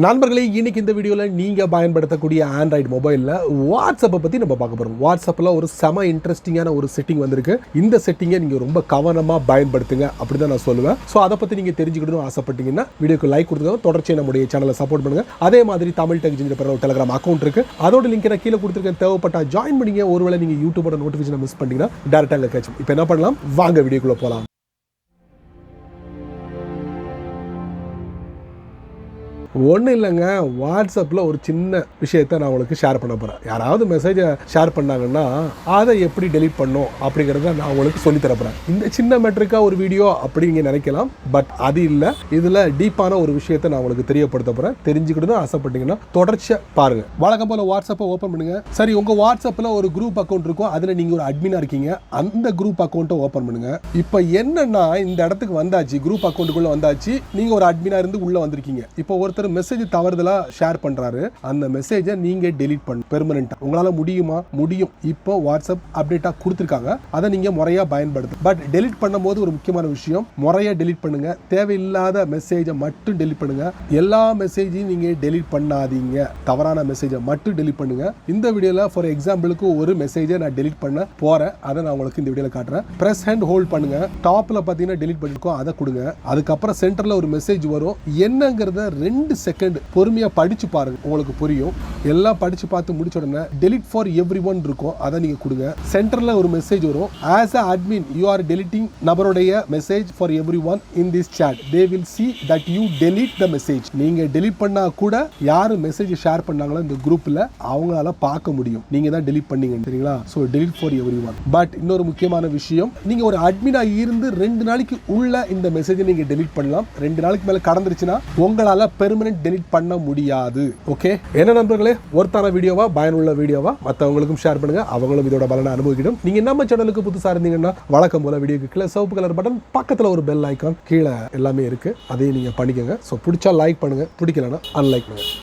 நண்பர்களே, இன்னைக்கு இந்த வீடியோவில் நீங்கள் பயன்படுத்தக்கூடிய ஆண்ட்ராய்டு மொபைலில் வாட்ஸ்அப்பை பற்றி நம்ம பார்க்க போகிறோம். வாட்ஸ்அப்பில் ஒரு செம இன்ட்ரெஸ்டிங்கான ஒரு செட்டிங் வந்திருக்கு. இந்த செட்டிங்கை நீங்கள் ரொம்ப கவனமாக பயன்படுத்துங்க அப்படி தான் நான் சொல்லுவேன். ஸோ அதை பற்றி நீங்கள் தெரிஞ்சுக்கணும்னு ஆசைப்பட்டீங்கன்னா வீடியோக்கு லைக் கொடுத்துருங்க, தொடர்ச்சியாக நம்முடைய சேனலை சப்போர்ட் பண்ணுங்கள். அதே மாதிரி தமிழ் டெக் ஜிங்கிற ஒரு டெலிகிராம் அக்கௌண்ட் இருக்குது, அதோட லிங்க் நான் கீழே கொடுத்துருக்கேன். தேவைப்பட்டா ஜாயின் பண்ணிங்க. ஒருவேளை நீங்கள் யூடியூபோட நோட்டிஃபிகேஷனை மிஸ் பண்ணிங்கன்னா டேரெக்டாக அங்கே கேட்சும். இப்போ என்ன பண்ணலாம், வாங்க வீடியோக்குள்ளே போகலாம். ஒன்றும் இல்லைங்க, வாட்ஸ்அப்பில் ஒரு சின்ன விஷயத்தை நான் உங்களுக்கு ஷேர் பண்ண போகிறேன். யாராவது மெசேஜை ஷேர் பண்ணாங்கன்னா அதை எப்படி டெலீட் பண்ணும் அப்படிங்கிறத நான் உங்களுக்கு சொல்லித்தர போகிறேன். இந்த சின்ன மெட்ரிக்காக ஒரு வீடியோ அப்படி நீங்கள் நினைக்கலாம், பட் அது இல்லை. இதில் டீப்பான ஒரு விஷயத்தை நான் உங்களுக்கு தெரியப்படுத்த போகிறேன். தெரிஞ்சுக்கிட்டு ஆசைப்பட்டீங்கன்னா தொடர்ச்சியாக பாருங்கள். வழக்கம் போல் வாட்ஸ்அப்பை ஓப்பன் பண்ணுங்கள். சரி, உங்கள் வாட்ஸ்அப்பில் ஒரு குரூப் அக்கௌண்ட் இருக்கும், அதில் நீங்கள் ஒரு அட்மினாக இருக்கீங்க. அந்த குரூப் அக்கௌண்ட்டை ஓப்பன் பண்ணுங்கள். இப்போ என்னன்னா, இந்த இடத்துக்கு வந்தாச்சு, குரூப் அக்கௌண்ட்டுக்குள்ளே வந்தாச்சு. நீங்கள் ஒரு அட்மினாக இருந்து உள்ளே வந்திருக்கீங்க. இப்போ ஒருத்தர் மெசேஜ் தவறுதலா ஷேர் பண்றாரு. அந்த மெசேஜை நீங்க டெலீட் பண்ணு பெர்மனன்ட்டா. உங்களால முடியுமா? முடியும். இப்போ வாட்ஸ்அப் அப்டேட்டா கொடுத்திருக்காங்க, அதை நீங்க முறையா பயன்படுத்து. பட் டெலீட் பண்ணும்போது ஒரு முக்கியமான விஷயம், முறையா டெலீட் பண்ணுங்க. தேவையில்லாத மெசேஜை மட்டும் டெலீட் பண்ணுங்க. எல்லா மெசேஜையும் நீங்க டெலீட் பண்ணாதீங்க. தவறான மெசேஜை மட்டும் டெலீட் பண்ணுங்க. இந்த வீடியோல ஃபார் எக்ஸாம்பிளுக்கு ஒரு மெசேஜை நான் டெலீட் பண்ண போறேன். அதை நான் உங்களுக்கு இந்த வீடியோல காட்டுறேன். பிரஸ் ஹேண்ட் ஹோல்ட் பண்ணுங்க. டாப்ல பாத்தீங்கன்னா டெலீட் பண்ணிருக்கோம், அதை கொடுங்க. அதுக்கப்புறம் சென்டர்ல ஒரு மெசேஜ் வரும். என்னங்கிறத 2 செகண்ட் பொறுமையா படிச்சு பாருங்க, உங்களுக்கு புரியும். எல்லாம் படிச்சு பார்த்து முடிச்ச உடனே delete for everyone இருக்கும், அதை நீங்க கொடுங்க. சென்டர்ல ஒரு மெசேஜ் வரும், as a admin you are deleting நபருடைய message for everyone in this chat, they will see that you delete the message. நீங்க delete பண்ணா கூட யாரு மெசேஜ் ஷேர் பண்ணாங்களோ இந்த குரூப்ல அவங்களால பார்க்க முடியும் நீங்க தான் delete பண்ணீங்க, சரிங்களா? so delete for everyone. But இன்னொரு முக்கியமான விஷயம், நீங்க ஒரு அட்மினா இருந்து 2 நாளைக்கு உள்ள இந்த மெசேஜை நீங்க delete பண்ணலாம். 2 நாளைக்கு மேல கடந்துருச்சுன்னா உங்களால பெர்மனன்ட் டெலீட் பண்ண முடியாது. ஓகே, என்ன நண்பர்களே, ஒருத்தான வீடியோவா, பயனுள்ள வீடியோவா மற்றவங்களுக்கும் ஷேர் பண்ணுங்க, அவங்களும் இதோட பலனை அனுபவிக்கணும். நீங்க நம்ம சேனலுக்கு புதுசா இருந்தீங்கன்னா வழக்கம் போல வீடியோக்கு கீழே சிவப்பு கலர் பட்டன், பக்கத்துல ஒரு பெல் ஐக்கான், கீழே எல்லாமே இருக்கு, அதையும் நீங்க பண்ணிக்கோங்க. ஸோ பிடிச்சா லைக் பண்ணுங்க, பிடிக்கலன்னா அன்லைக் பண்ணுங்க.